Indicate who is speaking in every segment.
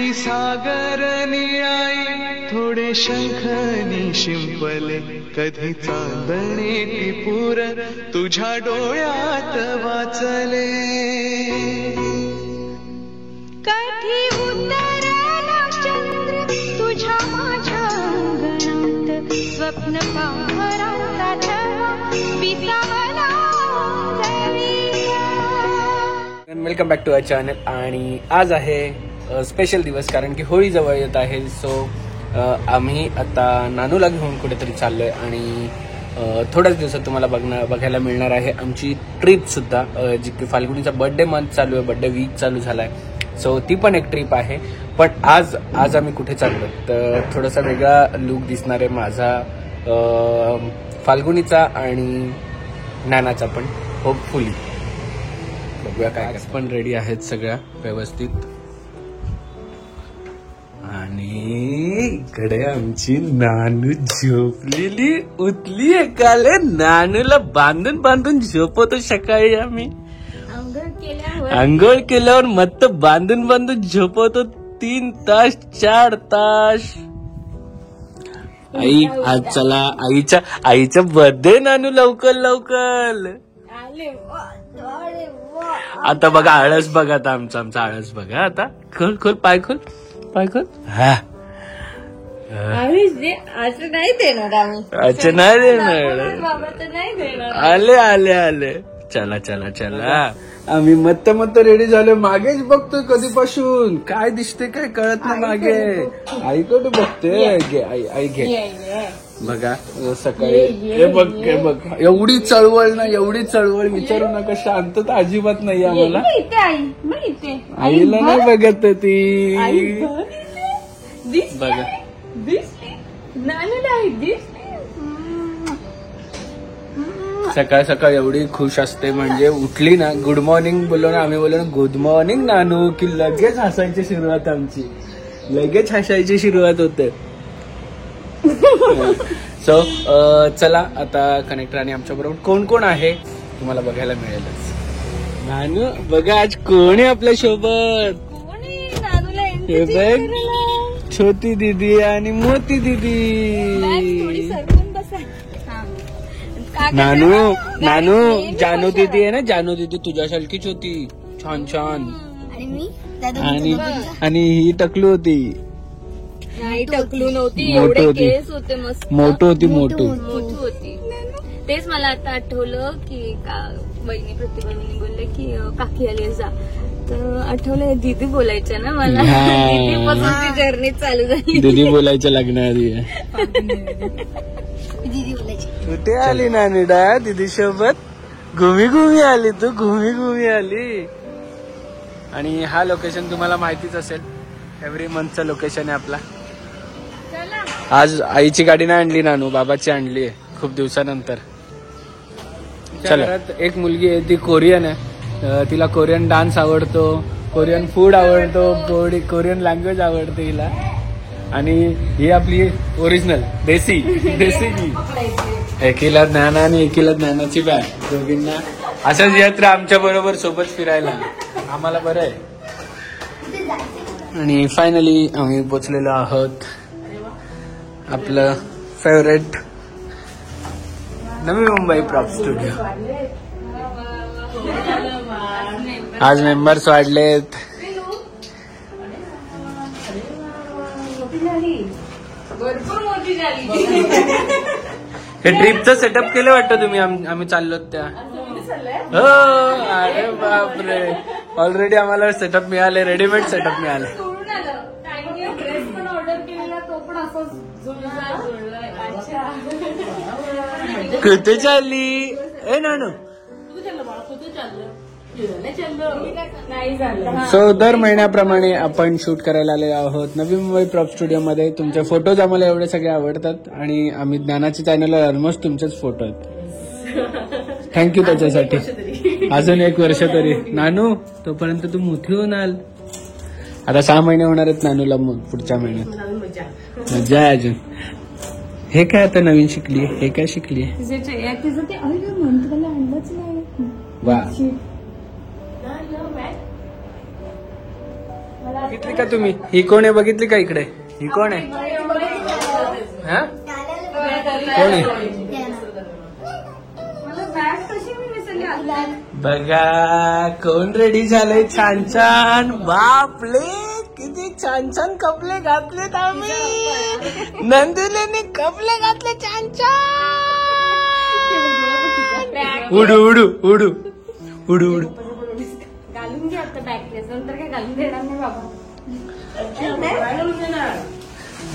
Speaker 1: कधी सागर निळाई थोडे शंखनी शिंपले, कधी चांदणे टिपूर तुझ्या डोळ्यात वाचले.
Speaker 2: कधी उतरला चंद्र तुझ्या माझ्या अंगणात, स्वप्न पाहराचा छळा विसावला रविया.
Speaker 3: Welcome back to our channel. आणि आज आहे स्पेशल दिवस, कारण की होळी जवळ येत आहे. सो आम्ही आता नानूला घेऊन कुठेतरी चाललोय आणि थोड्याच दिवसात तुम्हाला बघायला मिळणार आहे आमची ट्रिप सुद्धा, जी की फाल्गुनीचा बर्थडे मंथ चालू आहे, बर्थडे वीक चालू झालाय. सो ती पण एक ट्रिप आहे. पण आज आम्ही कुठे चाललो तर थोडासा वेगळा लुक दिसणार आहे माझा, फाल्गुनीचा आणि नानाचा पण होपफुली. बघूया काय पण रेडी आहेत सगळ्या व्यवस्थित. आणि इकडे आमची नानू झोपलेली उठली एकाले. नानूला बांधून बांधून झोपवतो सकाळी आम्ही. आंघोळ केल्यावर मत बांधून बांधून झोपवतो 3 तास 4 तास. आई आज चला आईचा बर्थडे. नानू लवकर लवकर. आता बघा आळस बघा, आता आमचा आळस बघा. आता खोल पाय खोल. हा
Speaker 2: असं नाही देणार आम्ही.
Speaker 3: अच्छा नाही देणार. आले चला. आम्ही मत्त रेडी झालो. मागेच बघतोय कधीपासून. काय दिसते काय कळत नाही मागे. आईकडे बघते. आई घे बघा सकाळी. हे बघ एवढी चळवळ विचारू नका. शांतता अजिबात नाही आम्हाला. आईला नाही बघत ती. बघा सकाळ एवढी खुश असते, म्हणजे उठली ना गुड मॉर्निंग बोललो ना, आम्ही बोललो ना गुड मॉर्निंग नानू की लगेच हसायची सुरुवात आमची. लगेच हसायची सुरुवात होते. सो चला आता कनेक्टर आणि आमच्या बरोबर कोण कोण आहे तुम्हाला बघायला मिळेलच. नानू बघा आज कोण आहे आपल्या सोबत. हे बघ छोटी दीदी आणि मोठी दीदी. नानू जानू दीदी आहे ना. जानू दीदी तुझ्यासारखीच होती, छान. आणि ही टकलू होती.
Speaker 2: नाही टकलू नव्हती,
Speaker 3: मोठू होती.
Speaker 2: केस होते मस्त.
Speaker 3: मोठू
Speaker 2: होती. तेच मला आता आठवलं की बहिणी प्रतिभानी बोलले की काकी आली जा, तर आठवलं दीदी बोलायचं ना मला. दीदीपासून जर्नी चालू झाली.
Speaker 3: दीदी बोलायचं लग्नाआधी.
Speaker 2: दीदी बोलायची.
Speaker 3: कुठे आली नानीडा दीदी सोबत. घुमी आली तू. घुमी आली. आणि हा लोकेशन तुम्हाला माहितीच असेल, एव्हरी मंथचं लोकेशन आहे आपला. आज आईची गाडी नाही आणली नानू, बाबाची आणली आहे खूप दिवसानंतर. घरात एक मुलगी आहे, ती कोरियन आहे. तिला कोरियन डान्स आवडतो, कोरियन फूड आवडतो, कोरियन लँग्वेज आवडते हिला. आणि ही आपली ओरिजिनल देसी एकीला ज्ञाना आणि एकीला ज्ञानाची बॅग. दोघींना असंच येत राहा आमच्या बरोबर सोबत फिरायला, आम्हाला बरं आहे. आणि फायनली आम्ही पोचलेलो आहोत आपलं favourite Navi Mumbai prop studio. आज मेंबर्स वाढलेत. हे ट्रिपचं सेटअप केलं वाटतं तुम्ही. आम्ही चाललो त्या. हो अरे बापरे, ऑलरेडी आम्हाला सेटअप मिळाले, रेडीमेड सेटअप मिळाले. कुठे चालली ए नानू. सो दर महिन्याप्रमाणे आपण शूट करायला आले आहोत नवी मुंबई प्रॉप स्टुडिओ मध्ये. तुमचे फोटोज आम्हाला एवढे सगळे आवडतात आणि आम्ही ज्ञानाच्या चॅनलला ऑलमोस्ट तुमचेच फोटो आहेत. थँक्यू त्याच्यासाठी. अजून 1 वर्ष तरी नानू, तोपर्यंत तू मोठी होणार. आता 6 महिने होणार आहेत नानूला पुढच्या महिन्यात. मजा आहे अजून. हे काय आता नवीन शिकली. हे काय शिकली. वा बघितली का तुम्ही? ही कोण आहे बघितली का इकडे? ही कोण आहे? हा कोण आहे? बघा कोण रेडी झालंय छान छान. बापले किती छान छान कपडे घातलेत आम्ही. नंदिनीने कपडे घातले छान छान. उडू उडू उडू उडू उडू.
Speaker 2: घालून घे आता बॅकलेस, नंतर काय घालून देणार नाही बाबा.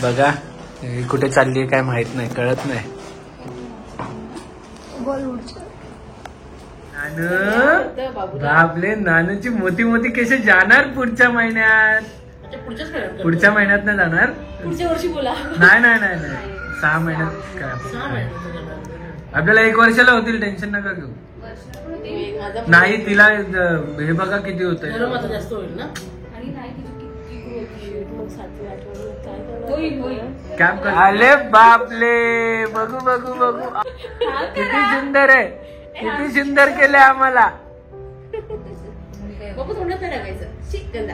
Speaker 3: बघा कुठे चालली काय माहित नाही, कळत नाही. नानू बापले नानूची मोठी मोठी केस जाणार पुढच्या महिन्यात. पुढच्या महिन्यात नाही जाणार,
Speaker 2: पुढच्या वर्षी बोला.
Speaker 3: नाही नाही नाही नाही 6 महिन्यात काय आपल्याला 1 वर्षाला होतील. टेन्शन नका घेऊ. नाही तिला हे बघा किती होत
Speaker 4: जास्त होईल ना.
Speaker 3: कॅम्प. आले बापले बघू बघू बघू किती सुंदर आहे, किती सुंदर केले आम्हाला.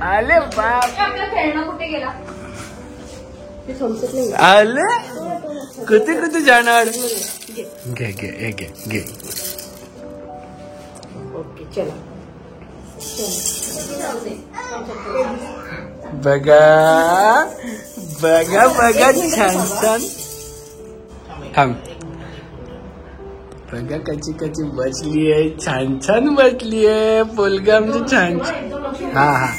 Speaker 3: आले बाप.
Speaker 2: खेळणं कुठे गेला?
Speaker 3: आले किती किती जाणार. घे घे हे घे घे.
Speaker 4: ओके चला.
Speaker 3: बघा बघा बघा छान छान. थांब. बघा कची कची बसली आहे, छान छान बसली आहे. पोलगा आमचं छान. हा हा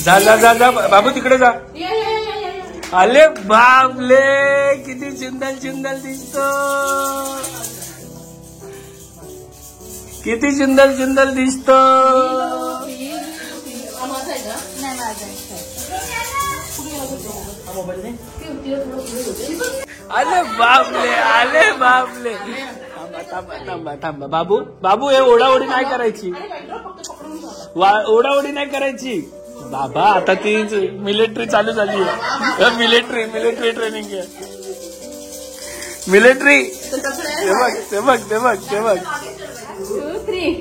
Speaker 3: जा जा जा जा बाबू तिकडे जा. आले बापले किती सुंदर सुंदर दिसतो, किती सुंदर सुंदर दिसतो. आले बापले आले बापले. थांबा थांबा थांबा. बाबू बाबू हे ओढाओढी नाही करायची, ओढाओढी नाही करायची बाबा. आता ती मिलिटरी चालू झाली आहे. मिलिटरी मिलिटरी ट्रेनिंग आहे. मिलिटरी ते बघ ते बघ ते बघ ते बघ.
Speaker 2: 2, 3.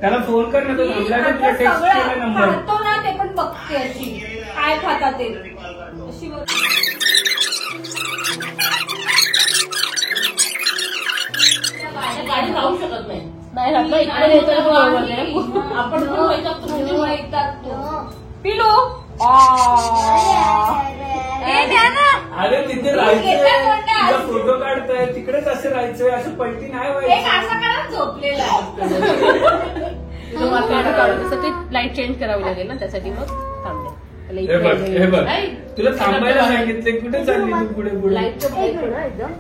Speaker 3: त्याला फोन कर ना, तो टेक्स्ट केला नंबर.
Speaker 2: खातो ना ते पण बघते अशी काय खाता ते अशी.
Speaker 4: गाडी राहू शकत नाही. आपण
Speaker 2: पिलो.
Speaker 3: अरे तिथे राहायचं, फोटो काढताय तिकडेच असं राहायचंय, असं पलटी नाही व्हायचं.
Speaker 2: झोपलेला
Speaker 4: लाईट चेंज करावी लागेल ना, त्यासाठी मग थांबले.
Speaker 3: हे बघ हे बघ तुला थांबायला सांगितले, कुठे चालली तू पुढे पुढे.
Speaker 4: एकदम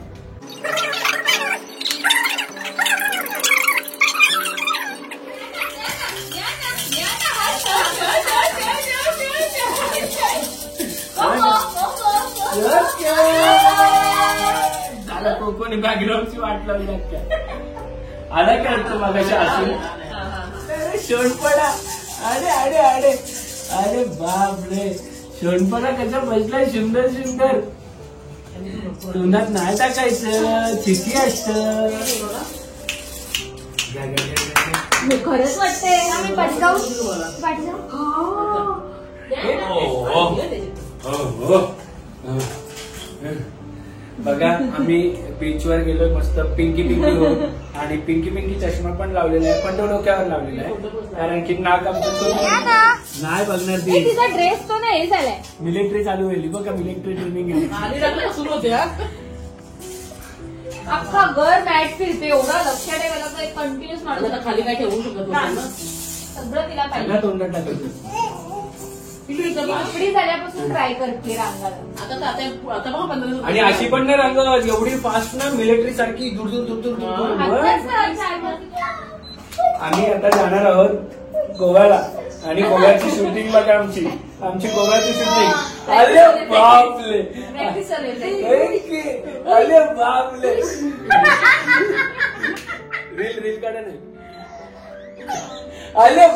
Speaker 3: कोणी बॅकग्राऊंडची वाट लावली आला काय मागाशी असून शोणपडा. अरे अरे अरे अरे बापरे शोणपडा कसा बसलाय सुंदर सुंदर. तोंडात नाही टाकायचं, चिठी असत.
Speaker 2: खरंच वाटतंय आम्ही पटकावू.
Speaker 3: बघा आम्ही बीचवर गेलो, मस्त पिंकी पिंकी होऊन. आणि पिंकी पिंकी चष्मा पण लावलेला आहे, पण तो डोक्यावर लावलेला आहे कारण की नाक आमचं नाही बघणार. ती
Speaker 2: तिचा ड्रेस तो नाही झालाय.
Speaker 3: मिलिटरी चालू होईल बघा, मिलिटरी ट्रेनिंग
Speaker 4: सुरू होते.
Speaker 2: अख्खा घर मॅट फिरते, एवढा लक्ष ठेवायला कंटिन्युअस माणूस
Speaker 4: खाली काय ठेवू शकत
Speaker 2: सगळं तिला पाहिजे.
Speaker 3: तोंडात टाकायचं.
Speaker 2: कपडी झाल्यापासून ट्राय करते रांगाला.
Speaker 4: आता बघा 15.
Speaker 3: आणि अशी पण नाही रंग एवढी फास्ट ना, मिलिटरी सारखी दूर दूर दूर दूर दूर. आम्ही आता जाणार आहोत गोव्याला. आणि गोव्याची शूटिंग बघा आमची गोव्याची शूटिंग. अरे बापले, अरे बापले. रील काढा नाही. अरे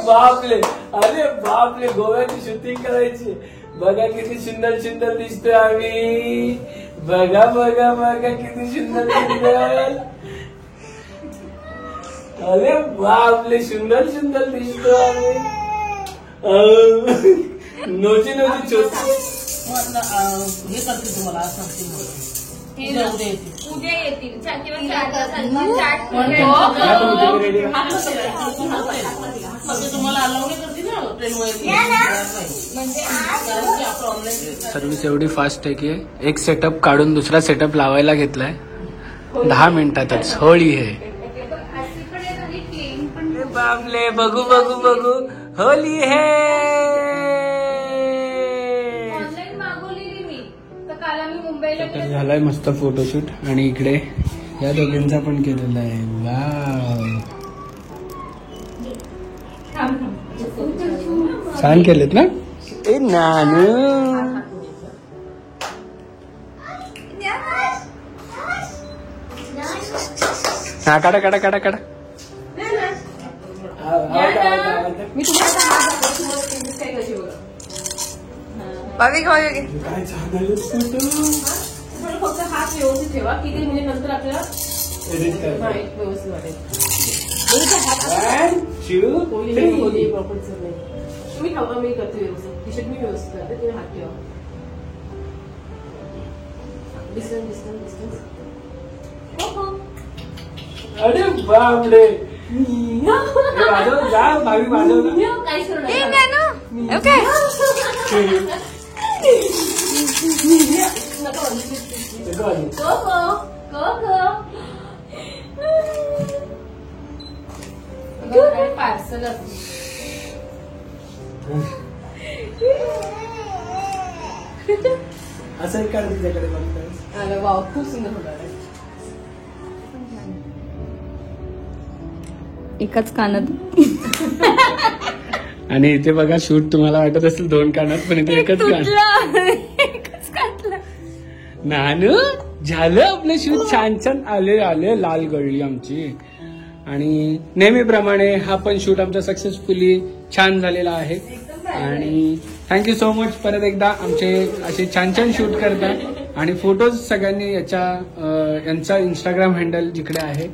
Speaker 3: बापले गोव्याची शूटिंग करायची. बघा किती सुंदर सुंदर दिसतोय आम्ही. बघा किती सुंदर सुंदर. अरे बापले सुंदर दिसतो आम्ही. नोची छोटी.
Speaker 4: हे करते तुम्हाला सांगते
Speaker 2: उद्या येतील
Speaker 4: तुम्हाला अलाव नाही करते ना ट्रेनवर.
Speaker 3: सर्व्हिस एवढी फास्ट आहे की एक सेटअप काढून दुसरा सेटअप लावायला घेतलाय 10 मिनिटातच. होळी आहे. बापले बघू होली है.
Speaker 2: ऑनलाईन मागवलेली मी तर काल आम्ही मुंबईला
Speaker 3: तर झालाय मस्त फोटोशूट आणि इकडे या दोघींचा पण केलेला आहे. वाव, छान केलेत ना. ए नानू हा काढा
Speaker 4: मी तुम्हाला
Speaker 3: काय झालं
Speaker 4: फक्त हात व्यवस्थित ठेवा की ते म्हणजे नंतर आपल्याला व्यवस्थित वाटेल. तुम्ही ठेवा मी करते व्यवस्थित. टी शर्ट मी व्यवस्थित करते तुम्ही हात ठेवा. डिस्टन्स.
Speaker 3: अरे बापरे. भावी माझं
Speaker 4: काहीच पार्सल
Speaker 3: असं एक काढ तिच्याकडे बघताय.
Speaker 4: वाव खूप सुंदर होता.
Speaker 2: एकाच कानात.
Speaker 3: आणि इथे बघा शूट तुम्हाला वाटत असेल 2 कानात पण इथे एकच कान. नानू झालं आपलं शूट. छान आले लाल गळली आमची. आणि नेहमीप्रमाणे हा पण शूट आमचा सक्सेसफुली छान झालेला आहे. आणि थँक्यू सो मच परत एकदा आमचे असे छान शूट करतात. आणि फोटोज सगळ्यांनी यांचा इंस्टाग्राम हँडल जिकडे आहे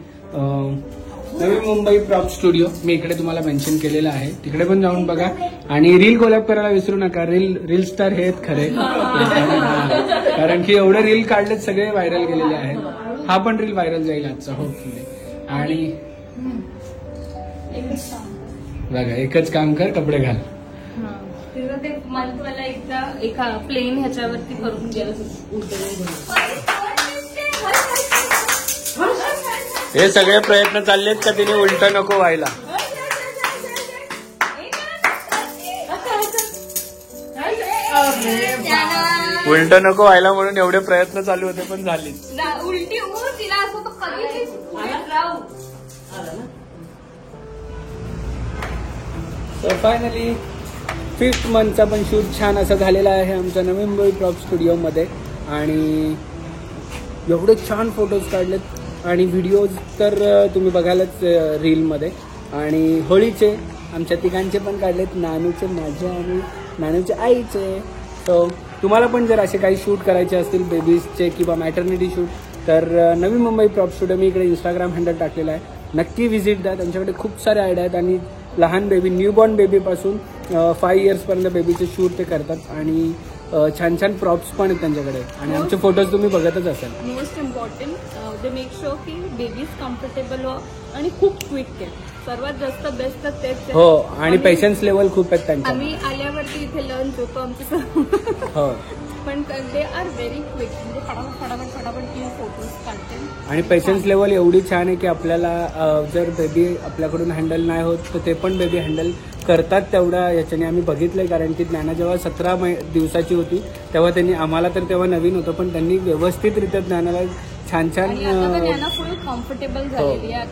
Speaker 3: नवी मुंबई प्रॉप स्टुडिओ मी इकडे तुम्हाला मेन्शन केलेलं आहे. तिकडे पण जाऊन बघा. आणि रील कोलॅब करायला विसरू नका. रील स्टार हे आहेत खरे. कारण की एवढे रील काढलेत सगळे व्हायरल गेलेले आहेत. हा पण रील व्हायरल जाईल आजचा होपफुली. आणि बघा एकच काम कर, कपडे घाल.
Speaker 2: तिथं ते मला एकदा एका प्लेन ह्याच्यावरती करून
Speaker 3: हे सगळे प्रयत्न चाललेत का तिने उलट नको व्हायला. उलट नको व्हायला म्हणून एवढे प्रयत्न चालू होते पण झालीच
Speaker 2: उलटी. तिला असं कधी
Speaker 3: फायनली 5th मंथचा पण शूट छान असा झालेला आहे आमच्या नवी मुंबई प्रॉप स्टुडिओमध्ये. आणि एवढे छान फोटोज काढलेत आणि व्हिडिओज तर तुम्ही बघायलाच रीलमध्ये. आणि होळीचे आमच्या तिघांचे पण काढलेत. नानूचे, माझे आणि नानूच्या आईचे. सो तुम्हाला पण जर असे काही शूट करायचे असतील बेबीजचे किंवा मॅटर्निटी शूट तर नवी मुंबई प्रॉप स्टुडिओ मी इकडे इंस्टाग्राम हँडल टाकलेला आहे. नक्की व्हिजिट द्या. त्यांच्याकडे खूप सारे आयडिया आहेत. आणि लहान बेबी न्यूबॉर्न बेबीपासून 5 इयर्सपर्यंत बेबीचे शूट ते करतात. आणि छान प्रॉप्स पण आहेत त्यांच्याकडे. आणि आमचे फोटोज तुम्ही बघतच असाल.
Speaker 2: Most important they make sure की बेबीज कम्फर्टेबल हो आणि खूप क्विक आहे. सर्वात जास्त बेस्ट तेच
Speaker 3: हो. आणि पेशन्स लेवल खूप आहेत त्यांच्या.
Speaker 2: आम्ही आल्यावरती इथे लंच होतो आमचं.
Speaker 3: हो.
Speaker 2: पण दे आर व्हेरी क्विक. म्हणजे फटाफट फोटोज काढते.
Speaker 3: आणि पेशन्स लेवल एवढी छान आहे की आपल्याला जर बेबी आपल्याकडून हँडल नाही होत तर ते पण बेबी हँडल करतात तेवढ्या याच्याने आम्ही बघितलंय. कारण की ज्ञाना जेव्हा 17 दिवसाची होती तेव्हा त्यांनी आम्हाला तर तेव्हा नवीन होतं पण त्यांनी व्यवस्थितरित्या ज्ञानाला छान
Speaker 2: कम्फर्टेबल झालेली आहे.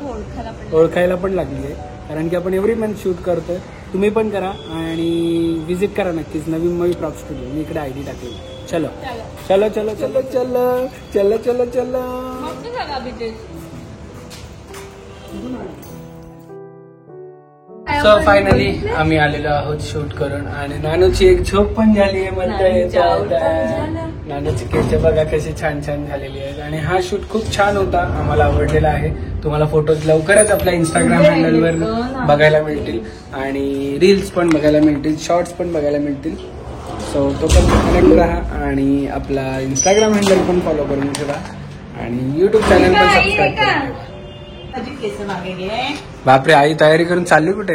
Speaker 2: ओळखायला
Speaker 3: पण लागली आहे. कारण की आपण एव्हरी मंथ शूट करतोय तुम्ही पण करा आणि विजिट करा नक्कीच नवीन मूवी प्रॉप स्टुडिओ. मी इकडे ID टाकेल. चलो चलो चलो चलो चलो चलो चलो चलो. सो फायनली आम्ही आलेलो आहोत शूट करून आणि नानूची एक झोप पण झाली आहे म्हणता येतं. नानूची केस बघा कशी छान छान झालेली आहेत आणि हा शूट खूप छान होता. आम्हाला आवडलेला आहे. तुम्हाला फोटोज लवकरच आपल्या इंस्टाग्राम हँडलवर बघायला मिळतील आणि रील्स पण बघायला मिळतील, शॉर्ट्स पण बघायला मिळतील. सो तो पण कनेक्ट राहा आणि आपला इंस्टाग्राम हँडल पण फॉलो करून ठेवा आणि युट्यूब चॅनल पण सबस्क्राईब करा. बापरे, आई तयारी करून चालली कुठे?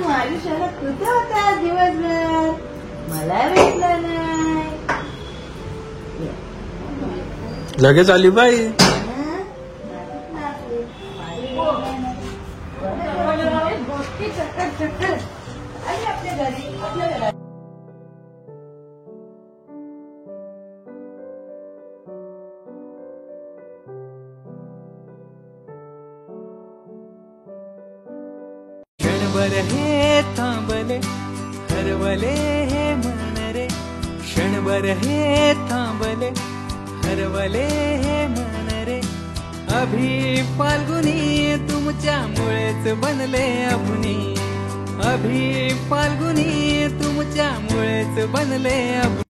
Speaker 5: माझी शाळा कुठे होता दिवसभर मला भेटला नाही.
Speaker 3: लगेच आली बाई.
Speaker 5: गोष्टी चक्कर आणि आपल्या घरी
Speaker 1: क्षणभर हे थांबले हरवले हे मन रे. क्षणभर हे थांबले हरवले हे मन रे. अभि फाल्गुनी तुमच्यामुळेच बनले अभुनी. अभि फाल्गुनी तुमच्यामुळेच बनले अभुनी.